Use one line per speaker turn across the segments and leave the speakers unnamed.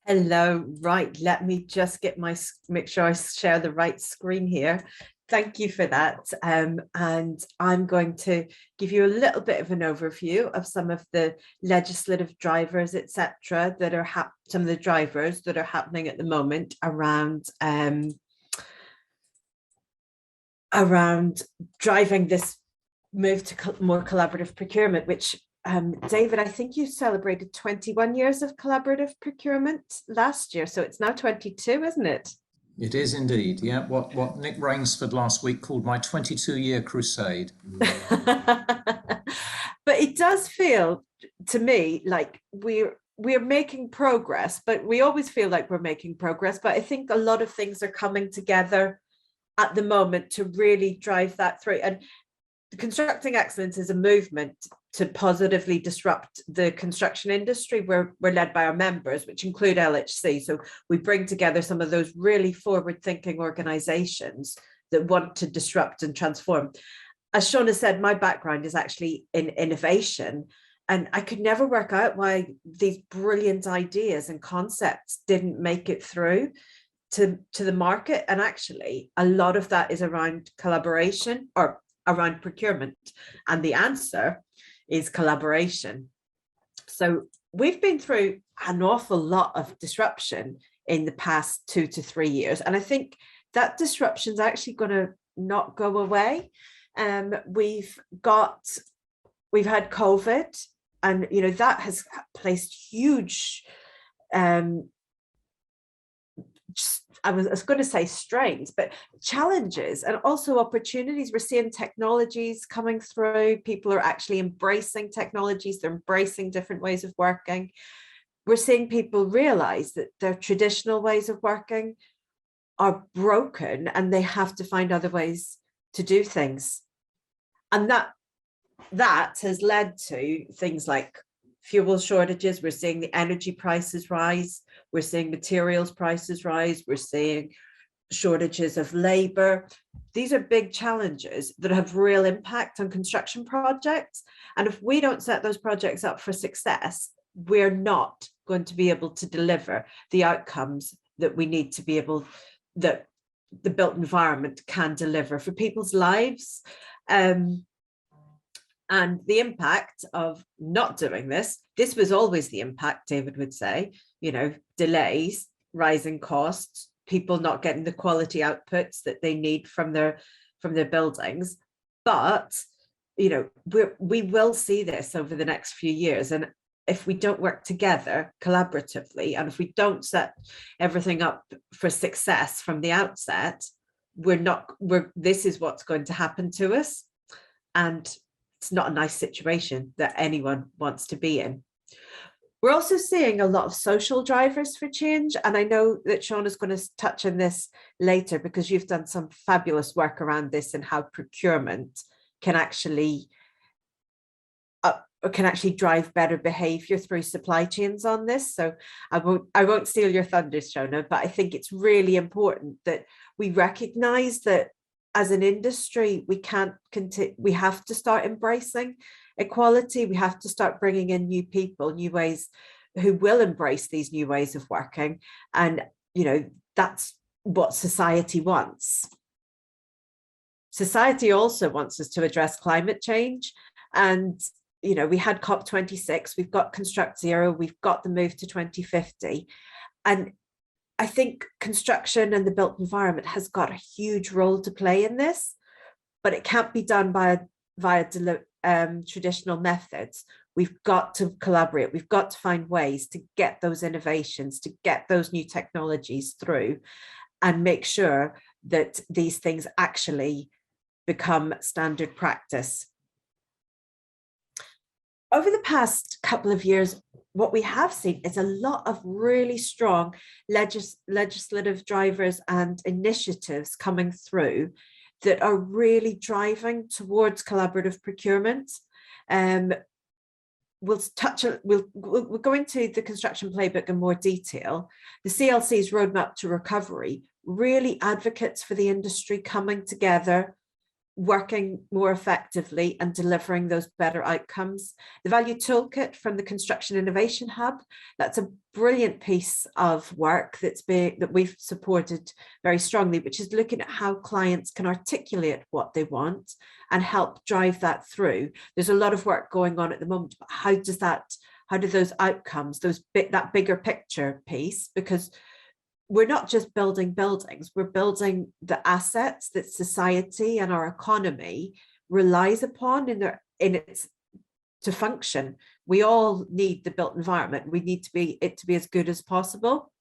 Hello, right. Let me just make sure I share the right screen here. Thank you for that. And I'm going to give you a little bit of an overview of some of the legislative drivers, etc., that are some of the drivers that are happening at the moment around driving this move to more collaborative procurement, which David, I think you celebrated 21 years of collaborative procurement last year. So it's now 22, isn't it?
It is indeed, yeah. What Nick Rainsford last week called my 22-year crusade.
But it does feel to me like we're making progress, but we always feel like we're making progress. But I think a lot of things are coming together at the moment to really drive that through. And Constructing Excellence is a movement to positively disrupt the construction industry. We're led by our members, which include LHC. So we bring together some of those really forward-thinking organizations that want to disrupt and transform. As Shauna said, my background is actually in innovation, and I could never work out why these brilliant ideas and concepts didn't make it through to the market. And actually, a lot of that is around collaboration or around procurement, and the answer is collaboration. So we've been through an awful lot of disruption in the past 2 to 3 years, and I think that disruption is actually going to not go away. We've had COVID, and that has placed huge I was going to say strains, but challenges and also opportunities. We're seeing technologies coming through. People are actually embracing technologies. They're embracing different ways of working. We're seeing people realize that their traditional ways of working are broken and they have to find other ways to do things. And that has led to things like fuel shortages. We're seeing the energy prices rise. We're seeing materials prices rise. We're seeing shortages of labor. These are big challenges that have real impact on construction projects. And if we don't set those projects up for success, we're not going to be able to deliver the outcomes that we need to be able, that the built environment can deliver for people's lives. And the impact of not doing this was always the impact, David would say, delays, rising costs, people not getting the quality outputs that they need from their buildings. But, we will see this over the next few years. And if we don't work together collaboratively, and if we don't set everything up for success from the outset, this is what's going to happen to us. And it's not a nice situation that anyone wants to be in. We're also seeing a lot of social drivers for change. And I know that Sean is going to touch on this later because you've done some fabulous work around this and how procurement can actually drive better behavior through supply chains on this. So I won't steal your thunder, Shona, but I think it's really important that we recognize that as an industry, we have to start embracing equality. We have to start bringing in new people, new ways, who will embrace these new ways of working. And, that's what society wants. Society also wants us to address climate change. And, we had COP26, we've got Construct Zero, we've got the move to 2050. And I think construction and the built environment has got a huge role to play in this, but it can't be done via traditional methods. We've got to collaborate. We've got to find ways to get those innovations, to get those new technologies through, and make sure that these things actually become standard practice. Over the past couple of years, what we have seen is a lot of really strong legislative drivers and initiatives coming through that are really driving towards collaborative procurement. We'll go into the construction playbook in more detail. The CLC's roadmap to recovery really advocates for the industry coming together, working more effectively and delivering those better outcomes. The Value Toolkit from the Construction Innovation Hub, that's a brilliant piece of work that we've supported very strongly, which is looking at how clients can articulate what they want and help drive that through. There's a lot of work going on at the moment, but how do those outcomes, that bigger picture piece, because we're not just building buildings, we're building the assets that society and our economy relies upon to function. We all need the built environment. We need it to be as good as possible.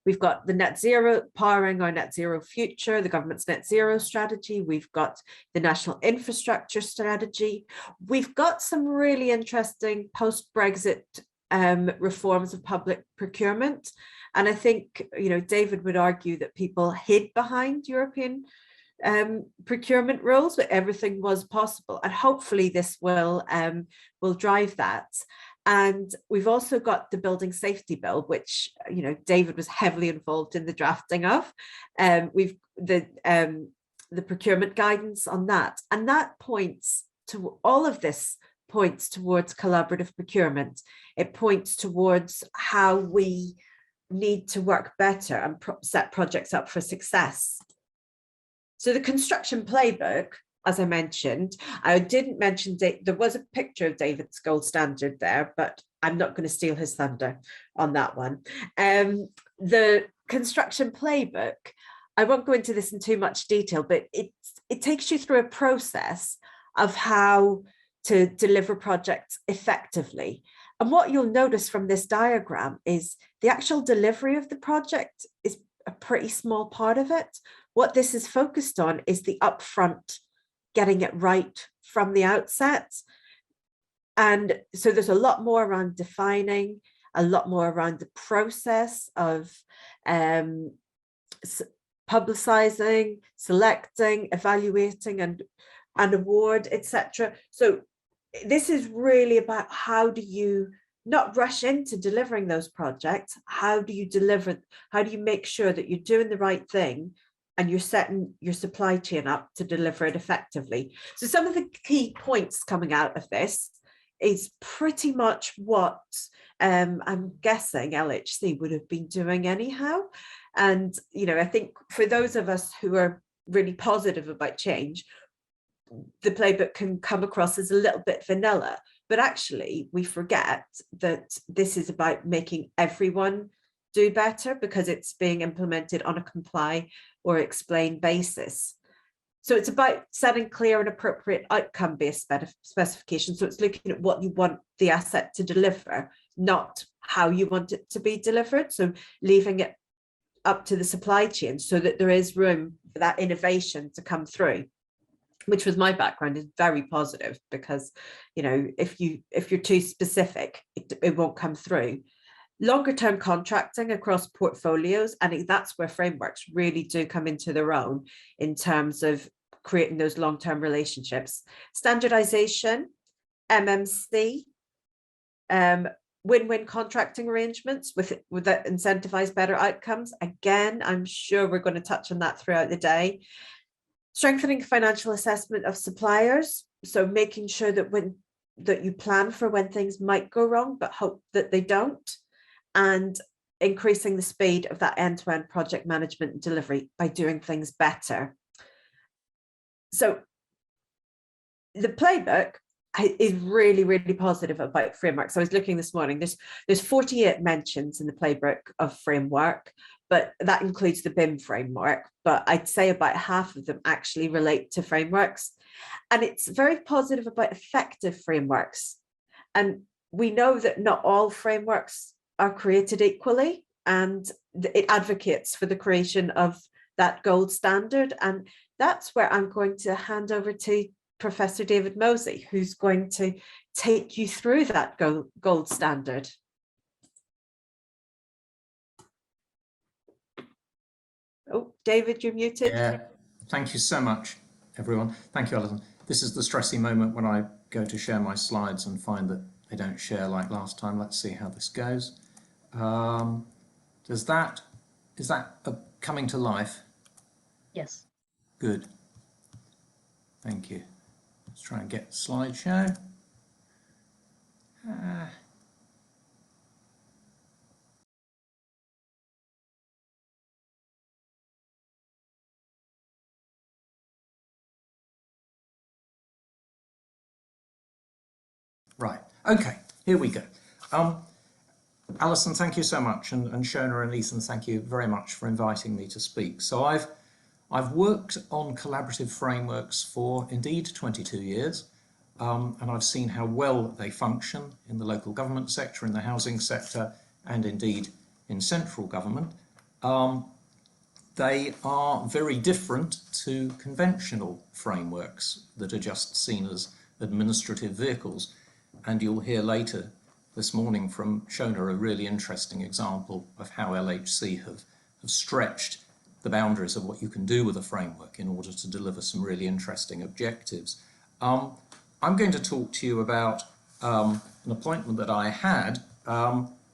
We've got the net zero, powering our net zero future, the government's net zero strategy. We've got the national infrastructure strategy. We've got some really interesting post-Brexit reforms of public procurement. And I think, David would argue that people hid behind European procurement rules, but everything was possible. And hopefully this will drive that. And we've also got the Building Safety Bill, which, David was heavily involved in the drafting of. We've the procurement guidance on that. And that points to all of this points towards collaborative procurement. It points towards how we need to work better and set projects up for success. So the construction playbook, as I mentioned, I didn't mention, there was a picture of David's gold standard there, but I'm not going to steal his thunder on that one. The construction playbook, I won't go into this in too much detail, but it takes you through a process of how to deliver projects effectively. And what you'll notice from this diagram is the actual delivery of the project is a pretty small part of it. What this is focused on is the upfront, getting it right from the outset. And so there's a lot more around defining, a lot more around the process of publicizing, selecting, evaluating, and award, etc. So this is really about how do you not rush into delivering those projects? How do you make sure that you're doing the right thing and you're setting your supply chain up to deliver it effectively? So some of the key points coming out of this is pretty much what I'm guessing LHC would have been doing anyhow. And, I think for those of us who are really positive about change, the playbook can come across as a little bit vanilla, but actually we forget that this is about making everyone do better because it's being implemented on a comply or explain basis. So it's about setting clear and appropriate outcome-based specifications. So it's looking at what you want the asset to deliver, not how you want it to be delivered. So leaving it up to the supply chain so that there is room for that innovation to come through, which was my background, is very positive because, if you're too specific, it won't come through. Longer term contracting across portfolios, and that's where frameworks really do come into their own in terms of creating those long-term relationships. Standardization, MMC, win-win contracting arrangements that incentivize better outcomes. Again, I'm sure we're going to touch on that throughout the day. Strengthening financial assessment of suppliers, so making sure that you plan for when things might go wrong, but hope that they don't, and increasing the speed of that end-to-end project management and delivery by doing things better. So the playbook is really, really positive about frameworks. So I was looking this morning, there's 48 mentions in the playbook of framework, but that includes the BIM framework, but I'd say about half of them actually relate to frameworks. And it's very positive about effective frameworks. And we know that not all frameworks are created equally, and it advocates for the creation of that gold standard. And that's where I'm going to hand over to Professor David Mosey, who's going to take you through that gold standard. Oh, David, you're muted.
Yeah, thank you so much, everyone. Thank you, Alison. This is the stressy moment when I go to share my slides and find that they don't share like last time. Let's see how this goes. Is that coming to life?
Yes.
Good. Thank you. Let's try and get slideshow. Right, okay, here we go. Alison, thank you so much, and Shona and Ethan, thank you very much for inviting me to speak. So I've worked on collaborative frameworks for indeed 22 years, and I've seen how well they function in the local government sector, in the housing sector, and indeed in central government. They are very different to conventional frameworks that are just seen as administrative vehicles. And you'll hear later this morning from Shona a really interesting example of how LHC have stretched the boundaries of what you can do with a framework in order to deliver some really interesting objectives. I'm going to talk to you about an appointment that I had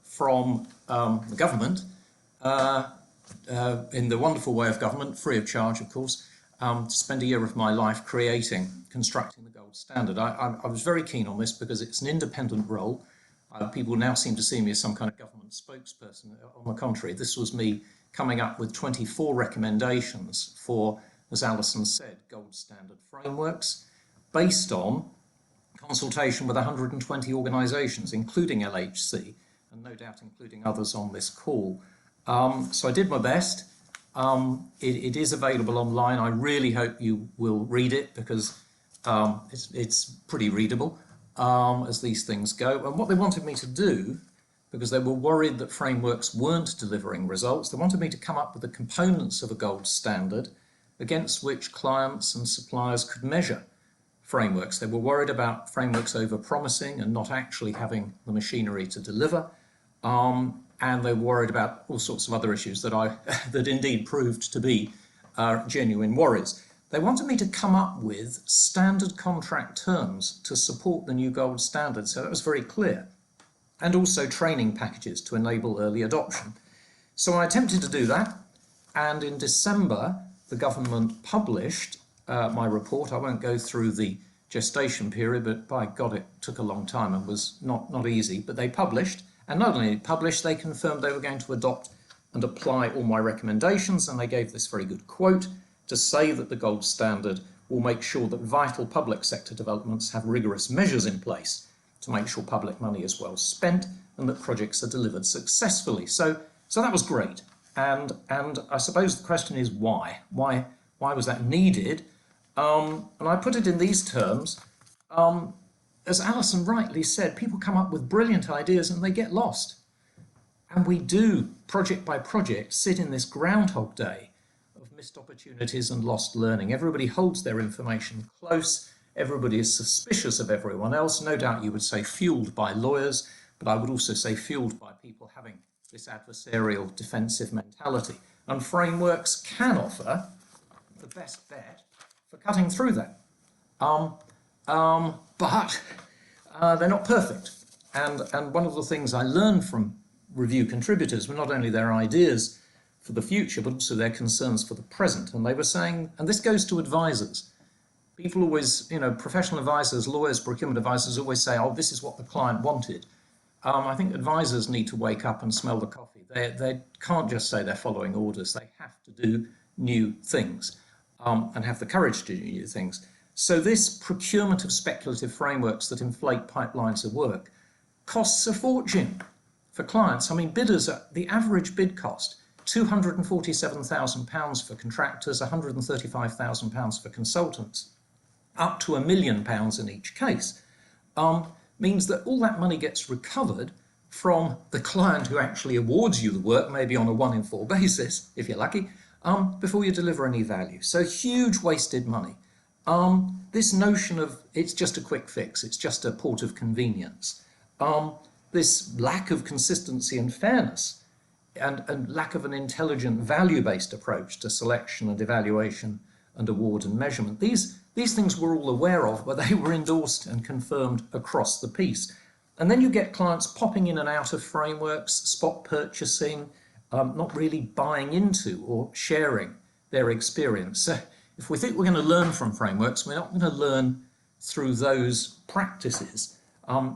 from the government in the wonderful way of government, free of charge, of course, to spend a year of my life constructing the gold standard. I was very keen on this because it's an independent role. People now seem to see me as some kind of government spokesperson. On the contrary, this was me coming up with 24 recommendations for, as Alison said, gold standard frameworks based on consultation with 120 organisations, including LHC, and no doubt including others on this call. So I did my best. It is available online. I really hope you will read it because it's pretty readable as these things go. And what they wanted me to do, because they were worried that frameworks weren't delivering results, they wanted me to come up with the components of a gold standard against which clients and suppliers could measure frameworks. They were worried about frameworks over-promising and not actually having the machinery to deliver. And they were worried about all sorts of other issues that indeed proved to be genuine worries. They wanted me to come up with standard contract terms to support the new gold standard, so that was very clear, and also training packages to enable early adoption. So I attempted to do that, and in December the government published my report. I won't go through the gestation period, but by God, it took a long time and was not easy, but they published. And not only published, they confirmed they were going to adopt and apply all my recommendations, and they gave this very good quote to say that the gold standard will make sure that vital public sector developments have rigorous measures in place to make sure public money is well spent and that projects are delivered successfully. So that was great. And I suppose the question is why? Why was that needed? And I put it in these terms. As Alison rightly said, people come up with brilliant ideas and they get lost. And we do, project by project, sit in this Groundhog Day of missed opportunities and lost learning. Everybody holds their information close. Everybody is suspicious of everyone else. No doubt you would say fueled by lawyers, but I would also say fueled by people having this adversarial defensive mentality. And frameworks can offer the best bet for cutting through that. But they're not perfect. And one of the things I learned from review contributors were not only their ideas for the future, but also their concerns for the present. And they were saying, and this goes to advisors, people always, professional advisors, lawyers, procurement advisors always say, oh, this is what the client wanted. I think advisors need to wake up and smell the coffee. They can't just say they're following orders. They have to do new things and have the courage to do new things. So this procurement of speculative frameworks that inflate pipelines of work costs a fortune for clients. I mean, bidders, the average bid cost, £247,000 for contractors, £135,000 for consultants, up to £1 million in each case, means that all that money gets recovered from the client who actually awards you the work, maybe on a 1 in 4 basis, if you're lucky, before you deliver any value. So huge wasted money. This notion of it's just a quick fix, it's just a port of convenience, this lack of consistency and fairness and lack of an intelligent value-based approach to selection and evaluation and award and measurement. These things we're all aware of, but they were endorsed and confirmed across the piece. And then you get clients popping in and out of frameworks, spot purchasing, not really buying into or sharing their experience. if we think we're going to learn from frameworks, we're not going to learn through those practices.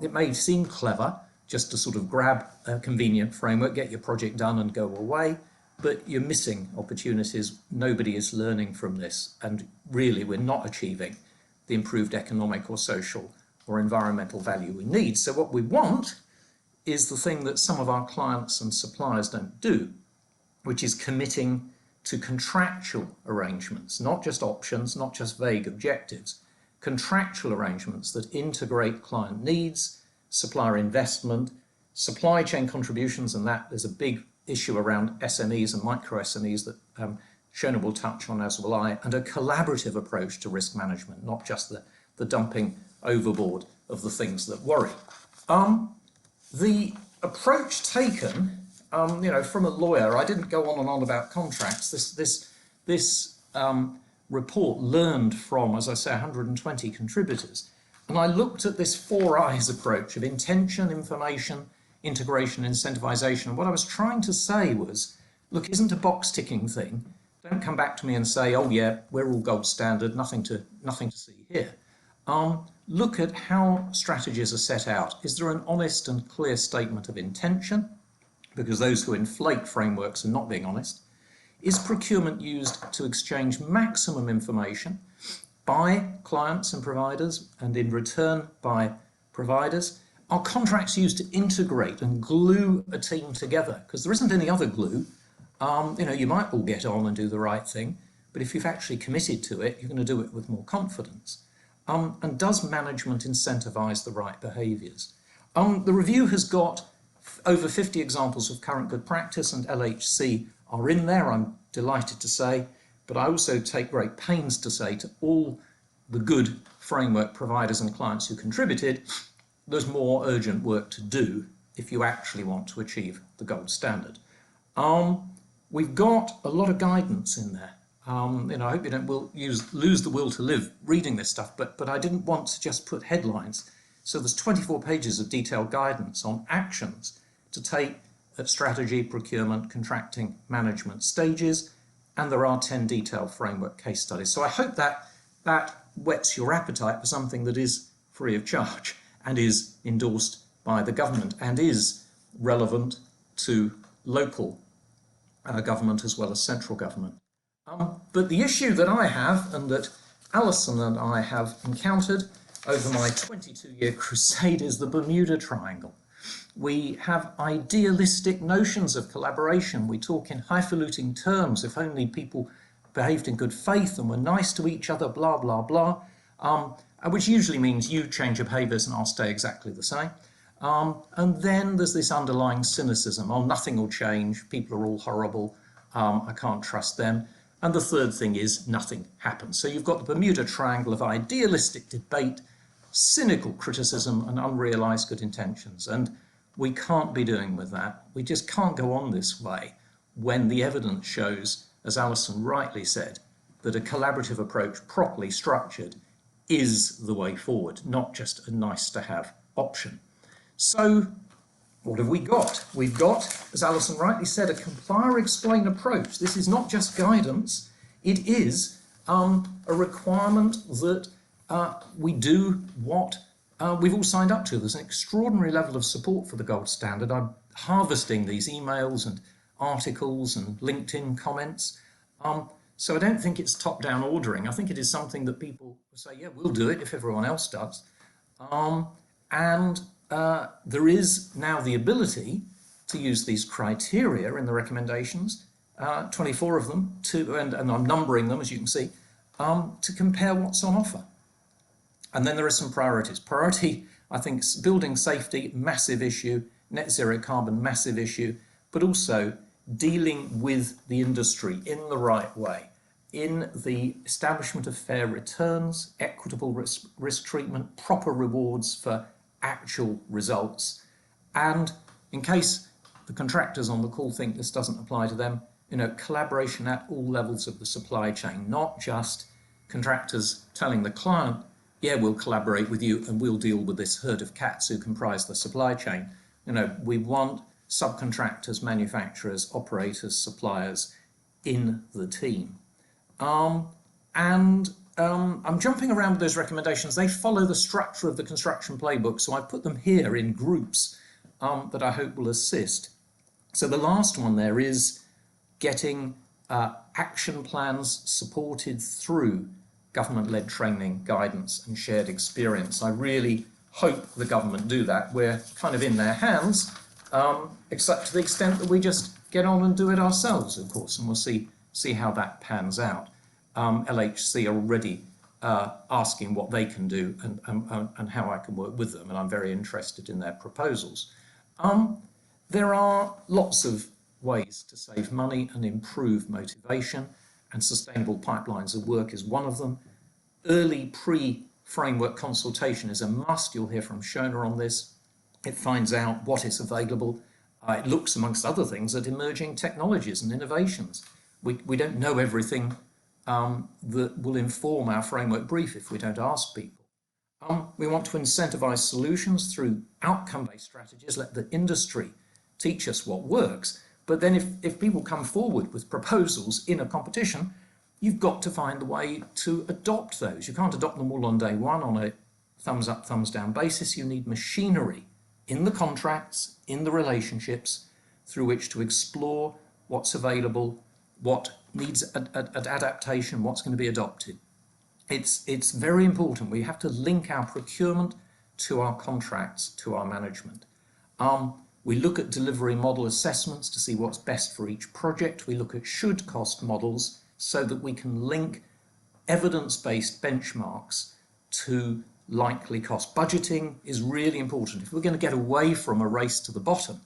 It may seem clever just to sort of grab a convenient framework, get your project done and go away, but you're missing opportunities. Nobody is learning from this, and really we're not achieving the improved economic or social or environmental value we need. So what we want is the thing that some of our clients and suppliers don't do, which is committing to contractual arrangements, not just options, not just vague objectives, contractual arrangements that integrate client needs, supplier investment, supply chain contributions, and that there's a big issue around SMEs and micro SMEs that Shona will touch on, as will I, and a collaborative approach to risk management, not just the dumping overboard of the things that worry. The approach taken, from a lawyer, I didn't go on and on about contracts. This report learned from, as I say, 120 contributors. And I looked at this 4 I's approach of intention, information, integration, incentivization. And what I was trying to say was, look, isn't a box ticking thing. Don't come back to me and say, oh yeah, we're all gold standard, nothing to see here. Look at how strategies are set out. Is there an honest and clear statement of intention? Because those who inflate frameworks are not being honest. Is procurement used to exchange maximum information by clients and providers, and in return by providers? Are contracts used to integrate and glue a team together? Because there isn't any other glue. You might all get on and do the right thing, but if you've actually committed to it, you're going to do it with more confidence. And does management incentivize the right behaviours? The review has got over 50 examples of current good practice, and LHC are in there, I'm delighted to say, but I also take great pains to say to all the good framework providers and clients who contributed, there's more urgent work to do if you actually want to achieve the gold standard. We've got a lot of guidance in there. I hope you don't lose the will to live reading this stuff, but I didn't want to just put headlines. So there's 24 pages of detailed guidance on actions to take at strategy, procurement, contracting, management stages, and there are 10 detailed framework case studies. So I hope that whets your appetite for something that is free of charge and is endorsed by the government and is relevant to local government as well as central government. But the issue that I have, and that Alison and I have encountered over my 22-year crusade, is the Bermuda Triangle. We have idealistic notions of collaboration. We talk in highfalutin terms, if only people behaved in good faith and were nice to each other, blah, blah, blah, which usually means you change your behaviours and I'll stay exactly the same. And then there's this underlying cynicism. Oh, nothing will change. People are all horrible. I can't trust them. And the third thing is nothing happens. So you've got the Bermuda Triangle of idealistic debate, cynical criticism, and unrealised good intentions. And we can't be doing with that. We just can't go on this way when the evidence shows, as Alison rightly said, that a collaborative approach, properly structured, is the way forward, not just a nice-to-have option. So what have we got? We've got, as Alison rightly said, a comply-or-explain approach. This is not just guidance. It is a requirement that we do what we've all signed up to. There's an extraordinary level of support for the gold standard. I'm harvesting these emails and articles and LinkedIn comments. So I don't think it's top-down ordering. I think it is something that people say, yeah, we'll do it if everyone else does. There is now the ability to use these criteria in the recommendations, 24 of them, and I'm numbering them, as you can see, to compare what's on offer. And then there are some priorities. Priority, I think, building safety, massive issue, net zero carbon, massive issue, but also dealing with the industry in the right way, in the establishment of fair returns, equitable risk treatment, proper rewards for actual results. And in case the contractors on the call think this doesn't apply to them, collaboration at all levels of the supply chain, not just contractors telling the client, yeah, we'll collaborate with you and we'll deal with this herd of cats who comprise the supply chain. We want subcontractors, manufacturers, operators, suppliers in the team. And I'm jumping around with those recommendations. They follow the structure of the construction playbook, so I put them here in groups that I hope will assist. So the last one there is getting action plans supported through government-led training, guidance and shared experience. I really hope the government do that. We're kind of in their hands, except to the extent that we just get on and do it ourselves, of course, and we'll see how that pans out. LHC are already asking what they can do and how I can work with them, and I'm very interested in their proposals. There are lots of ways to save money and improve motivation, and sustainable pipelines of work is one of them. Early pre-framework consultation is a must. You'll hear from Shona on this. It finds out what is available. It looks, amongst other things, at emerging technologies and innovations. We don't know everything that will inform our framework brief if we don't ask people. We want to incentivise solutions through outcome-based strategies, let the industry teach us what works. But then if people come forward with proposals in a competition, you've got to find the way to adopt those. You can't adopt them all on day one on a thumbs up, thumbs down basis. You need machinery in the contracts, in the relationships through which to explore what's available, what needs adaptation, what's going to be adopted. It's very important. We have to link our procurement to our contracts, to our management. We look at delivery model assessments to see what's best for each project. We look at should cost models so that we can link evidence-based benchmarks to likely cost. Budgeting is really important. If we're going to get away from a race to the bottom,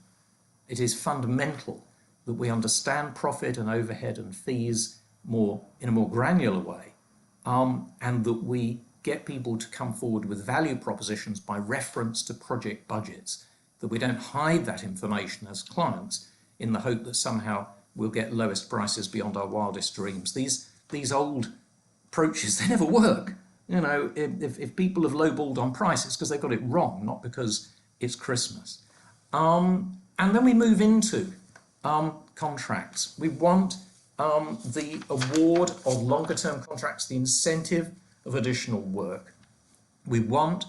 it is fundamental that we understand profit and overhead and fees in a more granular way, and that we get people to come forward with value propositions by reference to project budgets, that we don't hide that information as clients in the hope that somehow we'll get lowest prices beyond our wildest dreams. These old approaches, they never work. You know, if people have lowballed on price, it's because they've got it wrong, not because it's Christmas. And then we move into contracts. We want the award of longer term contracts, the incentive of additional work. We want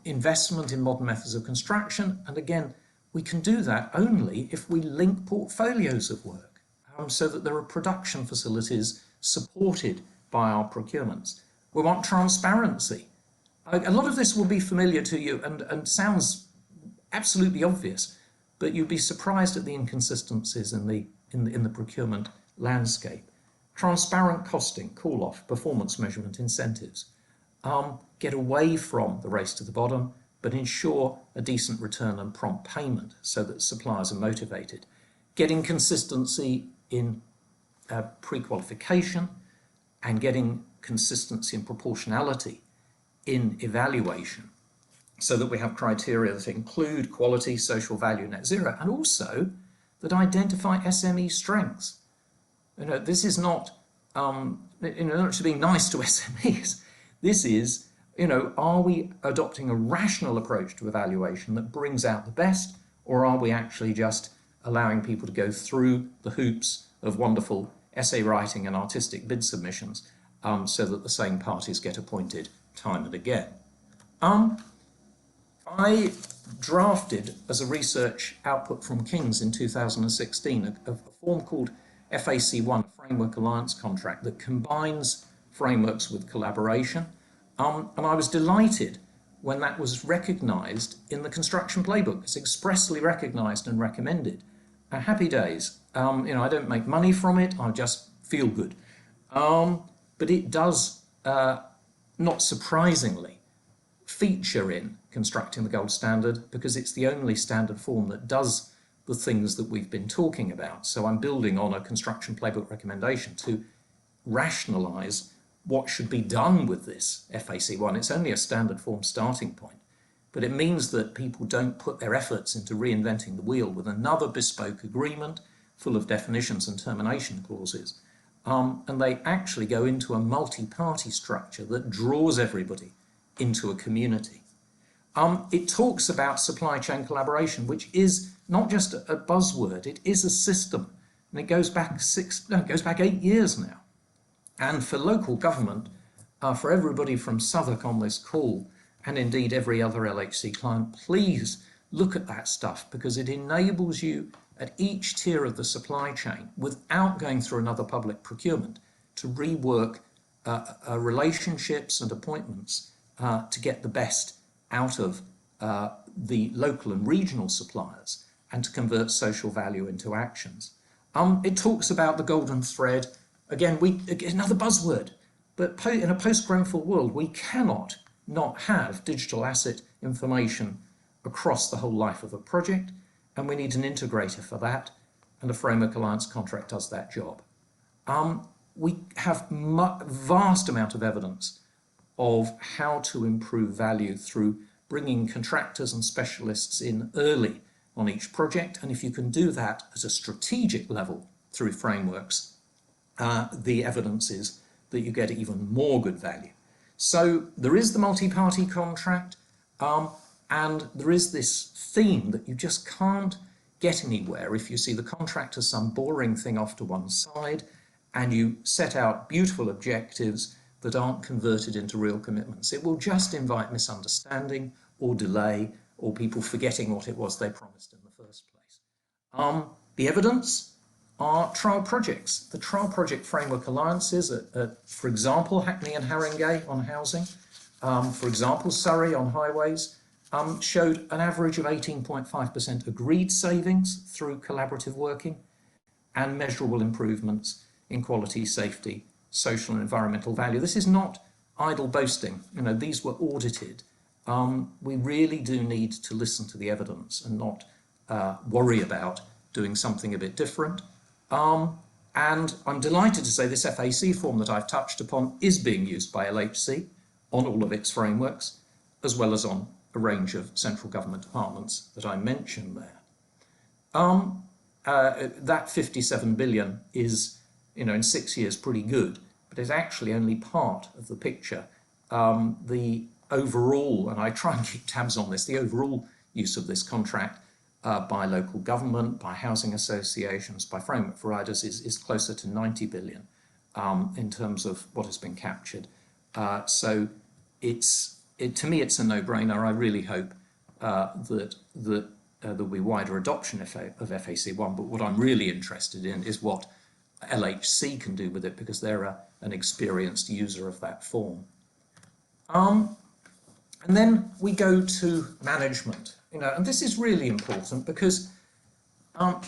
investment in modern methods of construction, and again, we can do that only if we link portfolios of work so that there are production facilities supported by our procurements. We want transparency. A lot of this will be familiar to you and sounds absolutely obvious, but you'd be surprised at the inconsistencies in the procurement landscape. Transparent costing, call-off, performance measurement, incentives. Get away from the race to the bottom, but ensure a decent return and prompt payment so that suppliers are motivated. Getting consistency in pre-qualification and getting consistency and proportionality in evaluation so that we have criteria that include quality, social value, net zero, and also that identify SME strengths. You know, this is not, not to be nice to SMEs. This is, are we adopting a rational approach to evaluation that brings out the best, or are we actually just allowing people to go through the hoops of wonderful essay writing and artistic bid submissions so that the same parties get appointed time and again? I drafted as a research output from King's in 2016 a form called FAC1, Framework Alliance Contract, that combines frameworks with collaboration. And I was delighted when that was recognised in the construction playbook. It's expressly recognised and recommended. Happy days. I don't make money from it, I just feel good. But it does, not surprisingly, feature in constructing the gold standard because it's the only standard form that does the things that we've been talking about. So I'm building on a construction playbook recommendation to rationalise what should be done with this FAC1. It's only a standard form starting point, but it means that people don't put their efforts into reinventing the wheel with another bespoke agreement full of definitions and termination clauses. And they actually go into a multi-party structure that draws everybody into a community. It talks about supply chain collaboration, which is not just a buzzword, it is a system. And it goes back 8 years now. And for local government, for everybody from Southwark on this call, and indeed every other LHC client, please look at that stuff, because it enables you at each tier of the supply chain, without going through another public procurement, to rework relationships and appointments to get the best out of the local and regional suppliers, and to convert social value into actions. It talks about the golden thread. Again, another buzzword, but in a post-Grenfell world, we cannot not have digital asset information across the whole life of a project, and we need an integrator for that, and a framework alliance contract does that job. We have vast amount of evidence of how to improve value through bringing contractors and specialists in early on each project, and if you can do that at a strategic level through frameworks, the evidence is that you get even more good value. So there is the multi-party contract, and there is this theme that you just can't get anywhere if you see the contract as some boring thing off to one side, and you set out beautiful objectives that aren't converted into real commitments. It will just invite misunderstanding or delay, or people forgetting what it was they promised in the first place. The evidence are trial projects. The trial project framework alliances for example, Hackney and Haringey on housing, for example, Surrey on highways, showed an average of 18.5% agreed savings through collaborative working, and measurable improvements in quality, safety, social and environmental value. This is not idle boasting. These were audited. We really do need to listen to the evidence and not worry about doing something a bit different. And I'm delighted to say this FAC form that I've touched upon is being used by LHC on all of its frameworks, as well as on a range of central government departments that I mentioned there. That 57 billion is, in 6 years pretty good, but it's actually only part of the picture. The overall, and I try and keep tabs on this, the overall use of this contract by local government, by housing associations, by framework providers is closer to 90 billion in terms of what has been captured. So to me, it's a no-brainer. I really hope that there'll be wider adoption of FAC1, but what I'm really interested in is what LHC can do with it, because they're an experienced user of that form. And then we go to management, and this is really important, because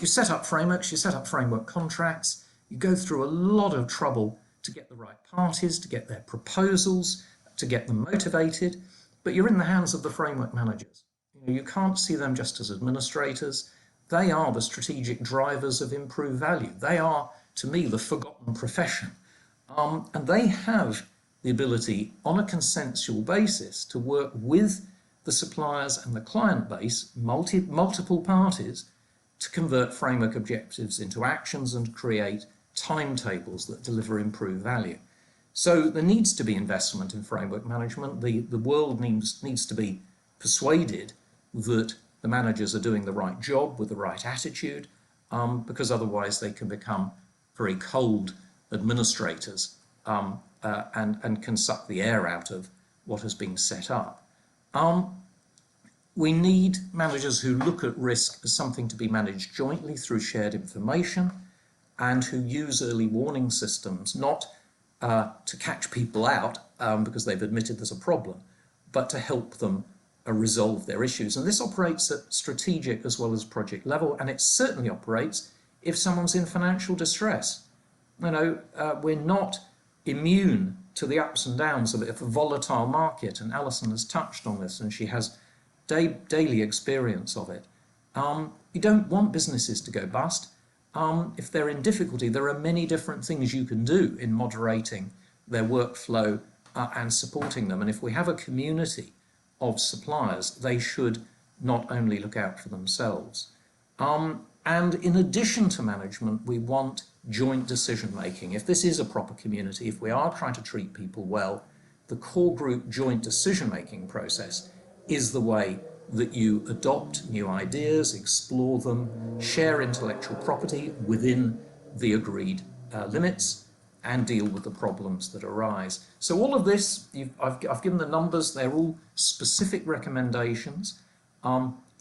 you set up frameworks, you set up framework contracts, you go through a lot of trouble to get the right parties, to get their proposals, to get them motivated, but you're in the hands of the framework managers. You can't see them just as administrators. They are the strategic drivers of improved value. They are, to me, the forgotten profession. And they have the ability, on a consensual basis, to work with the suppliers and the client base, multiple parties, to convert framework objectives into actions and create timetables that deliver improved value. So there needs to be investment in framework management. The world needs to be persuaded that the managers are doing the right job with the right attitude, because otherwise they can become very cold administrators and can suck the air out of what has been set up. We need managers who look at risk as something to be managed jointly through shared information, and who use early warning systems, not to catch people out because they've admitted there's a problem, but to help them resolve their issues. And this operates at strategic as well as project level, and it certainly operates if someone's in financial distress. We're not immune to the ups and downs of it. If a volatile market, and Alison has touched on this, and she has daily experience of it. You don't want businesses to go bust. If they're in difficulty, there are many different things you can do in moderating their workflow and supporting them. And if we have a community of suppliers, they should not only look out for themselves. And in addition to management, we want joint decision making. If this is a proper community, if we are trying to treat people well, the core group joint decision making process is the way that you adopt new ideas, explore them, share intellectual property within the agreed limits, and deal with the problems that arise. So all of this, I've given the numbers, they're all specific recommendations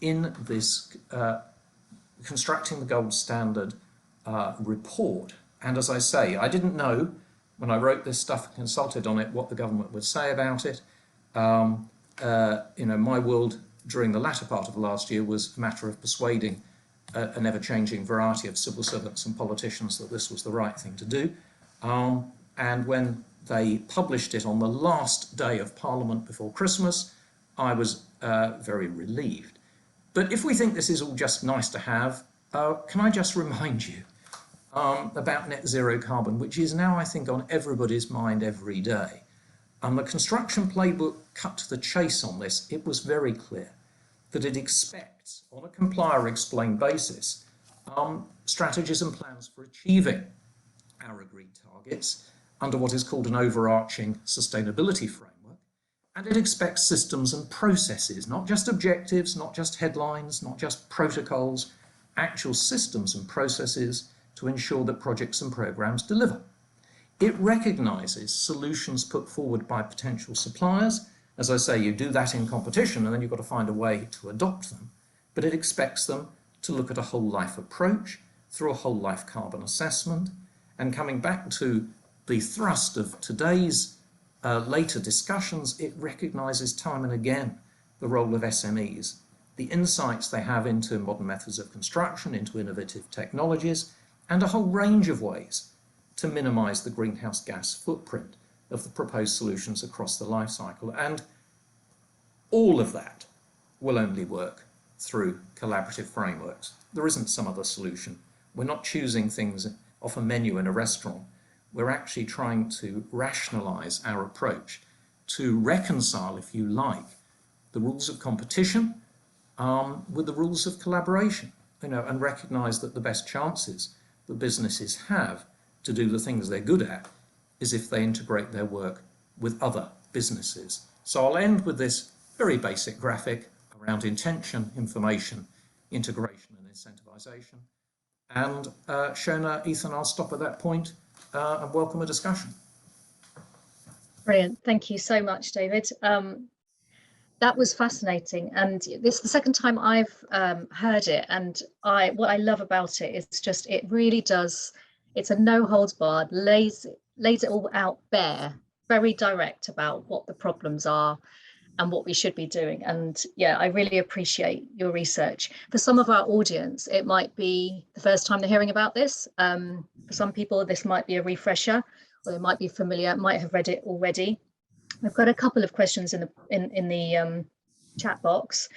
in this Constructing the Gold Standard report. And as I say, I didn't know when I wrote this stuff and consulted on it what the government would say about it. My world during the latter part of last year was a matter of persuading an ever-changing variety of civil servants and politicians that this was the right thing to do. And when they published it on the last day of Parliament before Christmas, I was very relieved. But if we think this is all just nice to have, can I just remind you about net zero carbon, which is now, I think, on everybody's mind every day. The construction playbook cut to the chase on this. It was very clear that it expects, on a comply or explain basis, strategies and plans for achieving our agreed targets under what is called an overarching sustainability framework. And it expects systems and processes, not just objectives, not just headlines, not just protocols, actual systems and processes to ensure that projects and programs deliver. It recognises solutions put forward by potential suppliers. As I say, you do that in competition and then you've got to find a way to adopt them. But it expects them to look at a whole life approach through a whole life carbon assessment. And coming back to the thrust of today's later discussions, it recognises time and again the role of SMEs, the insights they have into modern methods of construction, into innovative technologies, and a whole range of ways to minimise the greenhouse gas footprint of the proposed solutions across the life cycle. And all of that will only work through collaborative frameworks. There isn't some other solution. We're not choosing things off a menu in a restaurant. We're actually trying to rationalise our approach, to reconcile, if you like, the rules of competition with the rules of collaboration, and recognise that the best chances that businesses have to do the things they're good at is if they integrate their work with other businesses. So I'll end with this very basic graphic around intention, information, integration and incentivisation. And Shona, Ethan, I'll stop at that point and welcome a discussion.
Brilliant. Thank you so much, David. That was fascinating, and this is the second time I've heard it, and what I love about it is just it really does, it's a no holds barred, lays it all out bare, very direct about what the problems are and what we should be doing. And yeah, I really appreciate your research. For some of our audience, it might be the first time they're hearing about this. For some people, this might be a refresher, or they might be familiar, might have read it already. We've got a couple of questions in the chat box.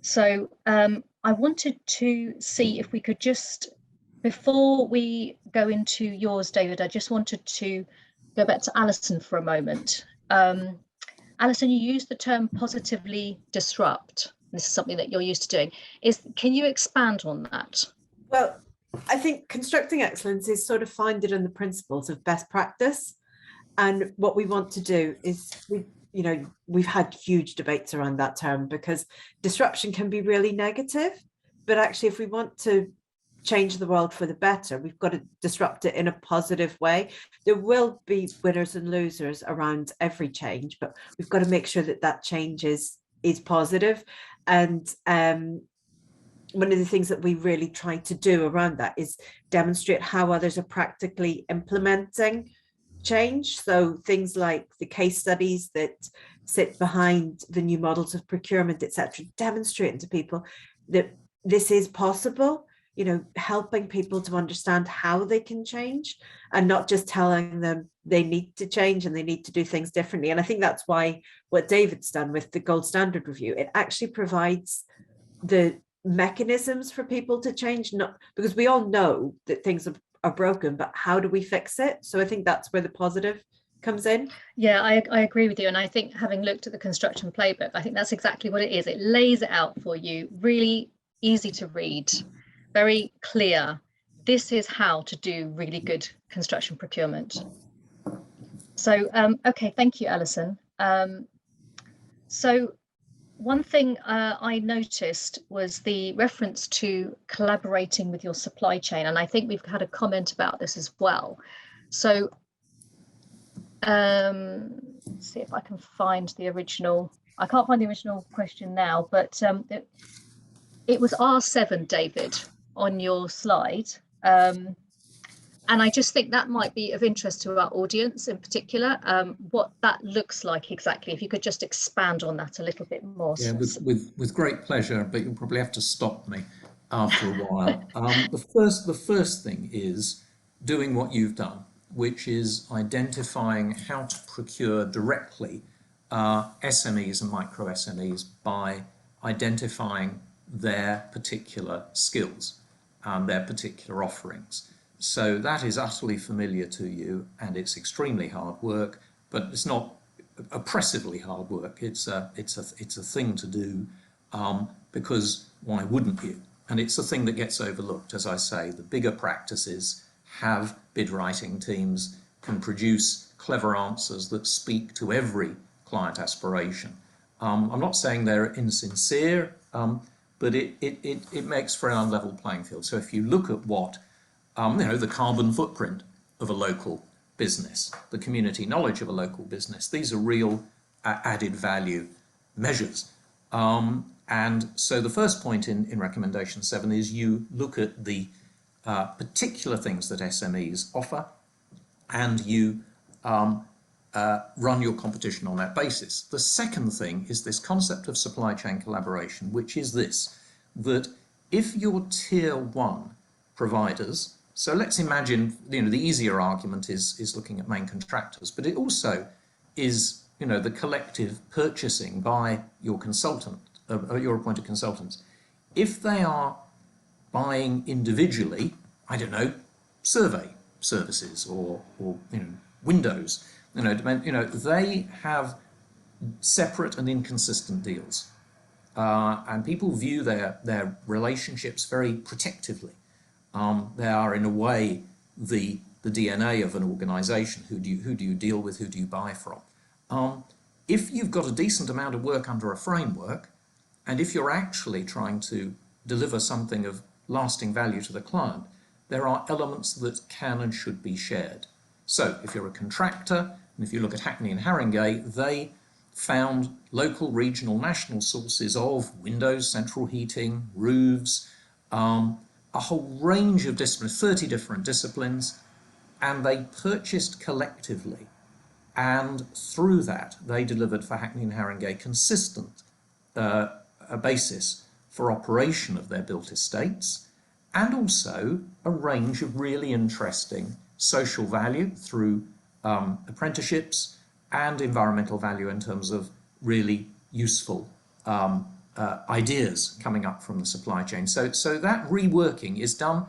So I wanted to see if we could just, before we go into yours, David, I just wanted to go back to Alison for a moment. Alison, you used the term positively disrupt. This is something that you're used to doing. Can you expand on that?
Well, I think constructing excellence is sort of founded on the principles of best practice. And what we want to do is, we've had huge debates around that term because disruption can be really negative. But actually, if we want to change the world for the better, we've got to disrupt it in a positive way. There will be winners and losers around every change, but we've got to make sure that that change is positive. And one of the things that we really try to do around that is demonstrate how others are practically implementing change. So things like the case studies that sit behind the new models of procurement, etc., demonstrating to people that this is possible, helping people to understand how they can change and not just telling them they need to change and they need to do things differently. And I think that's why what David's done with the Gold Standard Review, it actually provides the mechanisms for people to change, not because we all know that things are broken, but how do we fix it? So I think that's where the positive comes in.
Yeah, I agree with you. And I think having looked at the construction playbook, I think that's exactly what it is. It lays it out for you, really easy to read, very clear. This is how to do really good construction procurement. So, okay, thank you, Alison. So one thing I noticed was the reference to collaborating with your supply chain. And I think we've had a comment about this as well. So Let's see if I can find the original. I can't find the original question now, but it was R7, David, on your slide. And I just think that might be of interest to our audience in particular, what that looks like exactly. If you could just expand on that a little bit more.
Yeah, with great pleasure, but you'll probably have to stop me after a while. The first thing is doing what you've done, which is identifying how to procure directly SMEs and micro SMEs by identifying their particular skills and their particular offerings. So that is utterly familiar to you, and it's extremely hard work, but it's not oppressively hard work. It's a thing to do, because why wouldn't you? And it's a thing that gets overlooked. As I say, the bigger practices have bid writing teams, can produce clever answers that speak to every client aspiration. I'm not saying they're insincere, but it makes for an unlevel playing field. So if you look at what the carbon footprint of a local business, the community knowledge of a local business, these are real added value measures. And so the first point in recommendation 7 is you look at the particular things that SMEs offer, and you run your competition on that basis. The second thing is this concept of supply chain collaboration, which is this, that if your tier 1 providers, so let's imagine, the easier argument is looking at main contractors, but it also is, the collective purchasing by your consultant, your appointed consultants. If they are buying individually, I don't know, survey services or windows, they have separate and inconsistent deals, and people view their relationships very protectively. They are, in a way, the DNA of an organisation. Who do you deal with? Who do you buy from? If you've got a decent amount of work under a framework, and if you're actually trying to deliver something of lasting value to the client, there are elements that can and should be shared. So if you're a contractor, and if you look at Hackney and Haringey, they found local, regional, national sources of windows, central heating, roofs, a whole range of disciplines, 30 different disciplines, and they purchased collectively. And through that, they delivered for Hackney and Haringey consistent a basis for operation of their built estates, and also a range of really interesting social value through apprenticeships and environmental value in terms of really useful ideas coming up from the supply chain. So that reworking is done,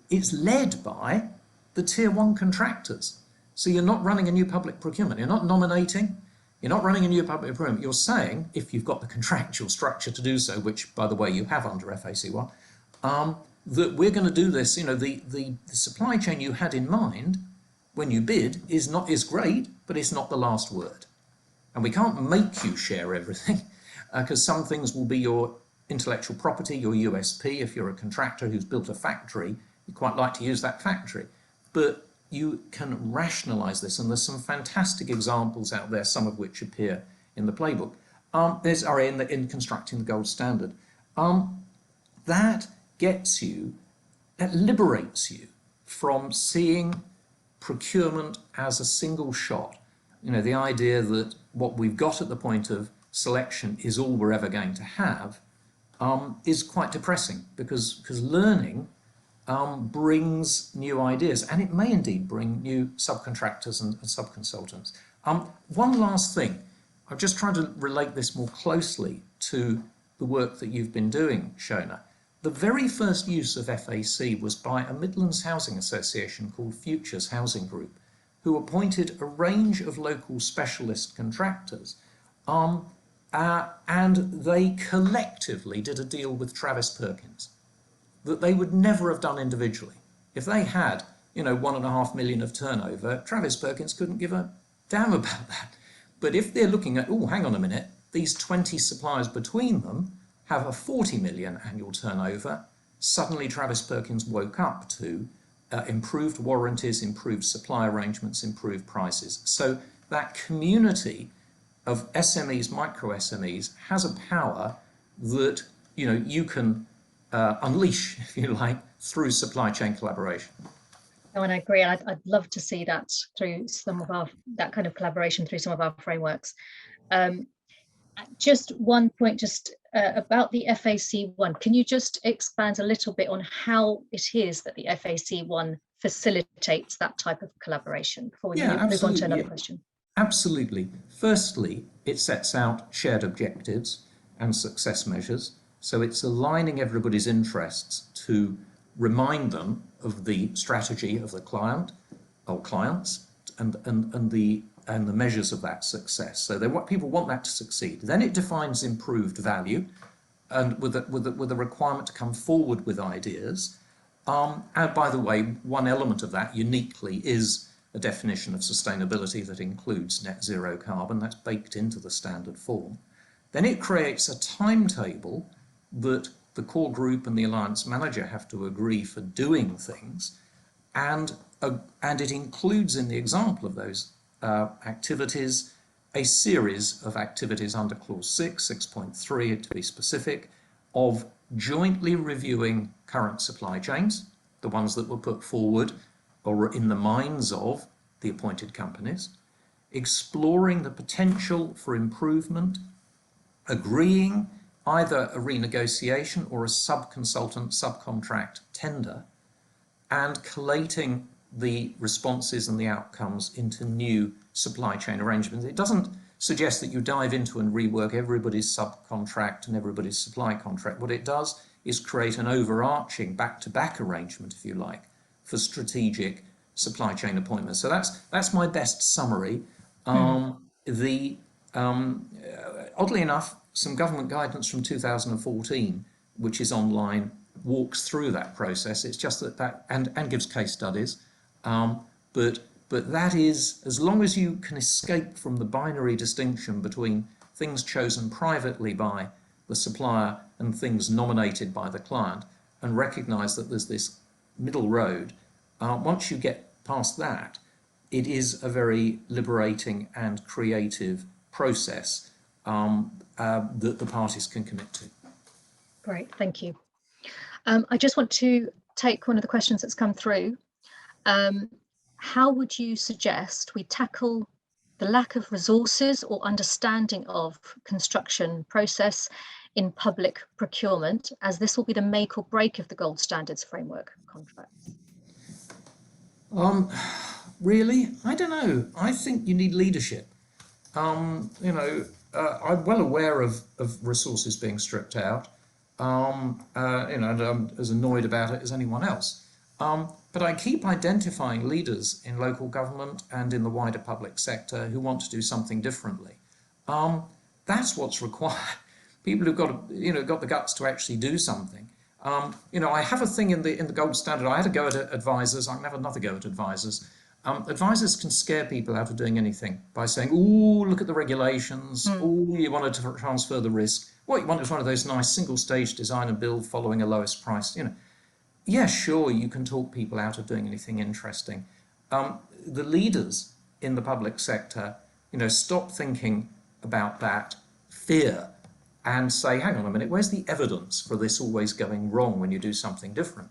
it's led by the tier 1 contractors. So you're not running a new public procurement, you're not nominating, you're not running a new public procurement, you're saying, if you've got the contractual structure to do so, which by the way you have under FAC1, that we're going to do this, the supply chain you had in mind when you bid is great, but it's not the last word. And we can't make you share everything, because some things will be your intellectual property, your USP. If you're a contractor who's built a factory, you quite like to use that factory. But you can rationalise this, and there's some fantastic examples out there, some of which appear in the playbook. There's in constructing the gold standard. That gets you, that liberates you from seeing procurement as a single shot. The idea that what we've got at the point of selection is all we're ever going to have is quite depressing, because learning brings new ideas, and it may indeed bring new subcontractors and subconsultants. One last thing, I'm just trying to relate this more closely to the work that you've been doing, Shona. The very first use of FAC was by a Midlands Housing Association called Futures Housing Group, who appointed a range of local specialist contractors, and they collectively did a deal with Travis Perkins that they would never have done individually. If they had, 1.5 million of turnover, Travis Perkins couldn't give a damn about that. But if they're looking at, hang on a minute, these 20 suppliers between them have a 40 million annual turnover, suddenly Travis Perkins woke up to improved warranties, improved supply arrangements, improved prices. So that community of SMEs, micro SMEs, has a power that you can unleash, if you like, through supply chain collaboration.
Oh, and I agree. I'd love to see that through some of that kind of collaboration through some of our frameworks. Just one point, about the FAC1. Can you just expand a little bit on how it is that the FAC1 facilitates that type of collaboration before we move on to another question?
Absolutely. Firstly, it sets out shared objectives and success measures. So it's aligning everybody's interests to remind them of the strategy of the client or clients and the measures of that success. So people want that to succeed. Then it defines improved value, and with a requirement to come forward with ideas. And by the way, one element of that uniquely is a definition of sustainability that includes net zero carbon. That's baked into the standard form. Then it creates a timetable that the core group and the alliance manager have to agree for doing things, and it includes in the example of those activities a series of activities under clause 6.3 to be specific, of jointly reviewing current supply chains, the ones that were put forward or in the minds of the appointed companies, exploring the potential for improvement, agreeing either a renegotiation or a subconsultant subcontract tender, and collating the responses and the outcomes into new supply chain arrangements. It doesn't suggest that you dive into and rework everybody's subcontract and everybody's supply contract. What it does is create an overarching back-to-back arrangement, if you like, for strategic supply chain appointments. So that's my best summary. Oddly enough, some government guidance from 2014, which is online, walks through that process. It's just that and gives case studies. But that is, as long as you can escape from the binary distinction between things chosen privately by the supplier and things nominated by the client, and recognise that there's this middle road, once you get past that, it is a very liberating and creative process that the parties can commit to.
Great, thank you. I just want to take one of the questions that's come through. How would you suggest we tackle the lack of resources or understanding of construction process in public procurement, as this will be the make or break of the gold standards framework contracts?
Really? I don't know. I think you need leadership. I'm well aware of resources being stripped out. And I'm as annoyed about it as anyone else. But I keep identifying leaders in local government and in the wider public sector who want to do something differently. That's what's required. People who've got the guts to actually do something. I have a thing in the gold standard. I had a go at advisors. I can have another go at advisors. Advisors can scare people out of doing anything by saying, "Oh, look at the regulations. Oh, you wanted to transfer the risk. What you want is one of those nice single-stage design and build following a lowest price." Yeah, sure, you can talk people out of doing anything interesting. The leaders in the public sector, stop thinking about that fear and say, hang on a minute, where's the evidence for this always going wrong when you do something different?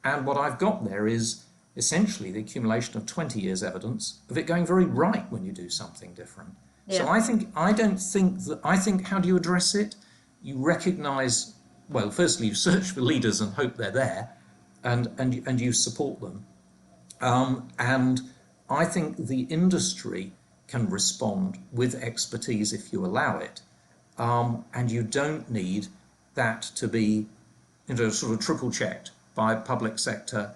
And what I've got there is essentially the accumulation of 20 years evidence of it going very right when you do something different. Yeah. So I think how do you address it? You recognise, well, firstly, you search for leaders and hope they're there, and you support them. And I think the industry can respond with expertise if you allow it. And you don't need that to be sort of triple checked by public sector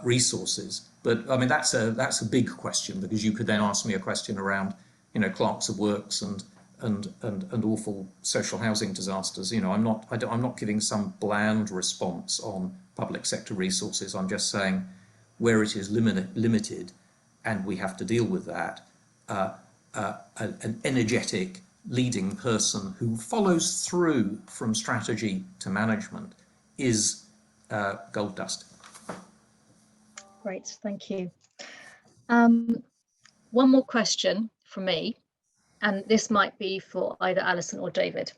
resources. But I mean, that's a big question, because you could then ask me a question around clerks of works and awful social housing disasters. I'm not giving some bland response on public sector resources. I'm just saying where it is limited, and we have to deal with that. An energetic leading person who follows through from strategy to management is gold dust.
Great, thank you. one more question from me, and this might be for either Alison or David.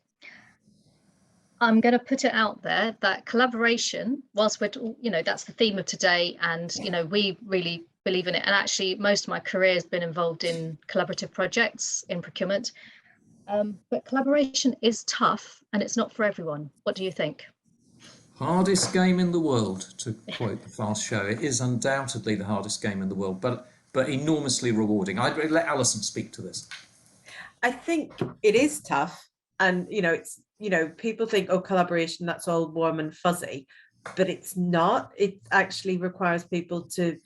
I'm going to put it out there that collaboration, whilst we're, that's the theme of today, and we really believe in it. And actually, most of my career has been involved in collaborative projects in procurement. But collaboration is tough, and it's not for everyone. What do you think?
Hardest game in the world, to quote the Fast Show. It is undoubtedly the hardest game in the world, but enormously rewarding. I'd let Alison speak to this.
I think it is tough, and it's people think, oh, collaboration, that's all warm and fuzzy, but it's not. It actually requires people to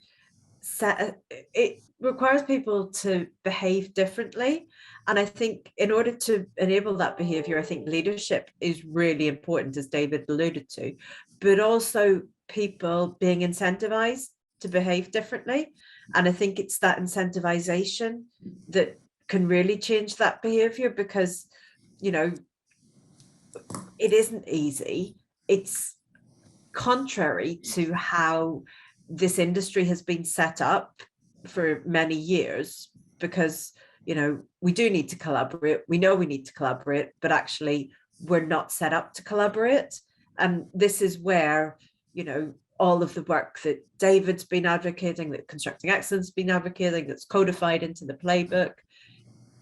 behave differently. And I think in order to enable that behavior, I think leadership is really important, as David alluded to, but also people being incentivized to behave differently. And I think it's that incentivization that can really change that behavior, because it isn't easy. It's contrary to how this industry has been set up for many years, because we do need to collaborate. We know we need to collaborate, but actually we're not set up to collaborate. And this is where all of the work that David's been advocating, that Constructing Excellence has been advocating, that's codified into the playbook,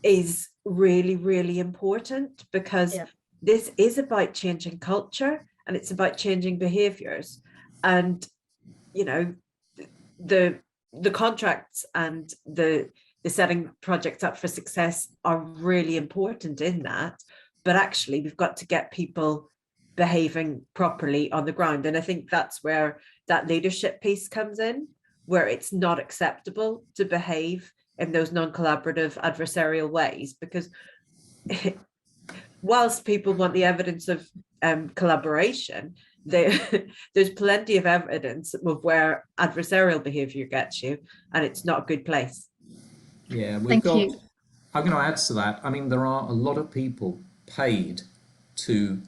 is really, really important, because this is about changing culture, and it's about changing behaviors. And the contracts and the setting projects up for success are really important in that, but actually we've got to get people behaving properly on the ground. And I think that's where that leadership piece comes in, where it's not acceptable to behave in those non-collaborative adversarial ways, because whilst people want the evidence of collaboration, there's plenty of evidence of where adversarial behavior gets you, and it's not a good place.
Yeah, I'm
you.
going to add to that. I mean, there are a lot of people paid to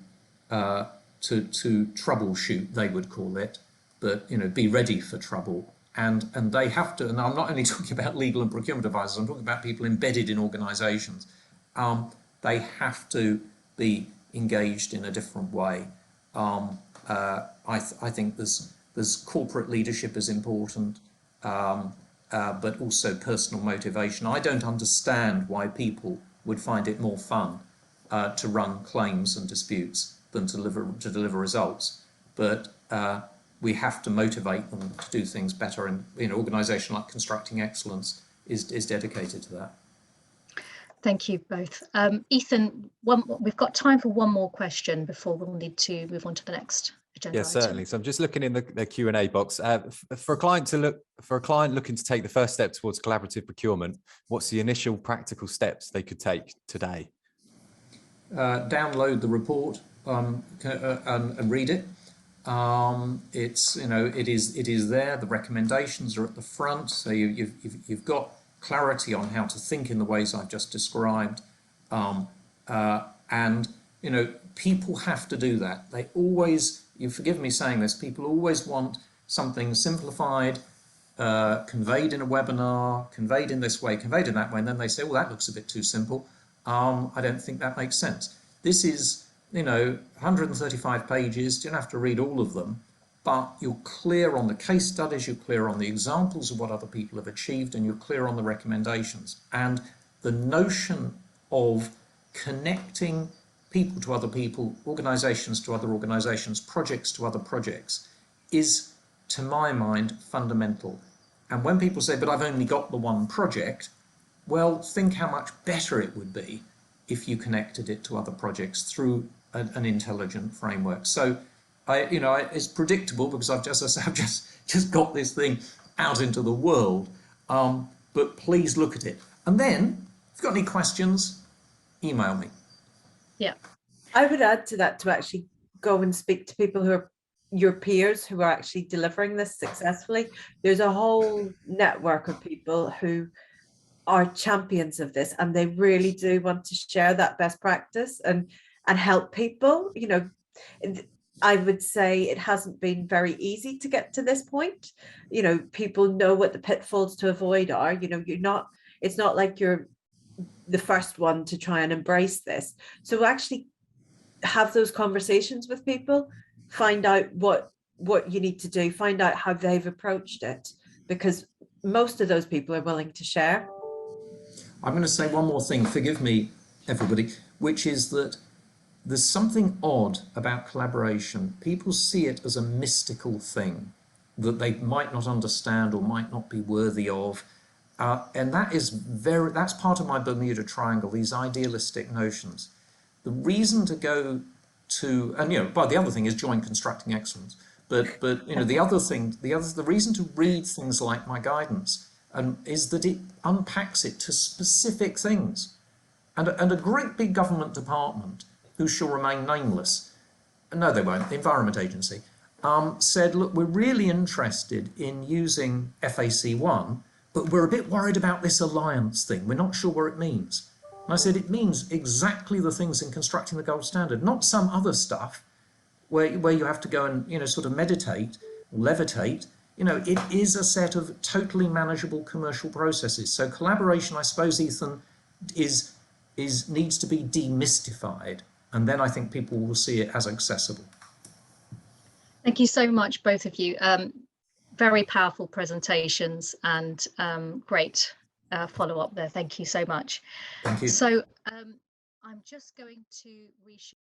troubleshoot, they would call it, but be ready for trouble. And they have to, and I'm not only talking about legal and procurement advisors, I'm talking about people embedded in organisations. They have to be engaged in a different way. I think there's corporate leadership is important, but also personal motivation. I don't understand why people would find it more fun to run claims and disputes than to deliver results. But we have to motivate them to do things better, and an organisation like Constructing Excellence is dedicated to that.
Thank you both. Ethan, we've got time for one more question before we'll need to move on to the next agenda
item. Certainly. So I'm just looking in the Q&A box. For a client looking to take the first step towards collaborative procurement, what's the initial practical steps they could take today?
Download the report and read it. It is there. The recommendations are at the front, so you've got clarity on how to think in the ways I've just described, and people have to do that. They always, you forgive me saying this, people always want something simplified, conveyed in a webinar, conveyed in this way, conveyed in that way, and then they say, well, that looks a bit too simple. I don't think that makes sense. This is 135 pages. You don't have to read all of them, but you're clear on the case studies, you're clear on the examples of what other people have achieved, and you're clear on the recommendations. And the notion of connecting people to other people, organisations to other organisations, projects to other projects is, to my mind, fundamental. And when people say, but I've only got the one project, well, think how much better it would be if you connected it to other projects through an intelligent framework. So it's predictable because I've just got this thing out into the world. But please look at it. And then, if you've got any questions, email me.
Yeah.
I would add to that to actually go and speak to people who are your peers who are actually delivering this successfully. There's a whole network of people who are champions of this, and they really do want to share that best practice and help people. I would say it hasn't been very easy to get to this point. People know what the pitfalls to avoid are. You're It's not like you're the first one to try and embrace this. So actually have those conversations with people, find out what you need to do, find out how they've approached it, because most of those people are willing to share.
I'm going to say one more thing, forgive me, everybody, which is that there's something odd about collaboration. People see it as a mystical thing that they might not understand or might not be worthy of. And that's part of my Bermuda Triangle, these idealistic notions. The reason to go to, and but the other thing is join Constructing Excellence. But the reason to read things like my guidance is that it unpacks it to specific things. And a great big government department, who shall remain nameless, no they won't, the Environment Agency, said, look, we're really interested in using FAC1, but we're a bit worried about this alliance thing. We're not sure what it means. And I said, it means exactly the things in Constructing the Gold Standard, not some other stuff where you have to go and, sort of meditate, levitate. It is a set of totally manageable commercial processes. So collaboration, I suppose, Ethan, needs to be demystified. And then I think people will see it as accessible.
Thank you so much, both of you. Very powerful presentations and great follow-up there. Thank you so much.
Thank you.
So I'm just going to reshare.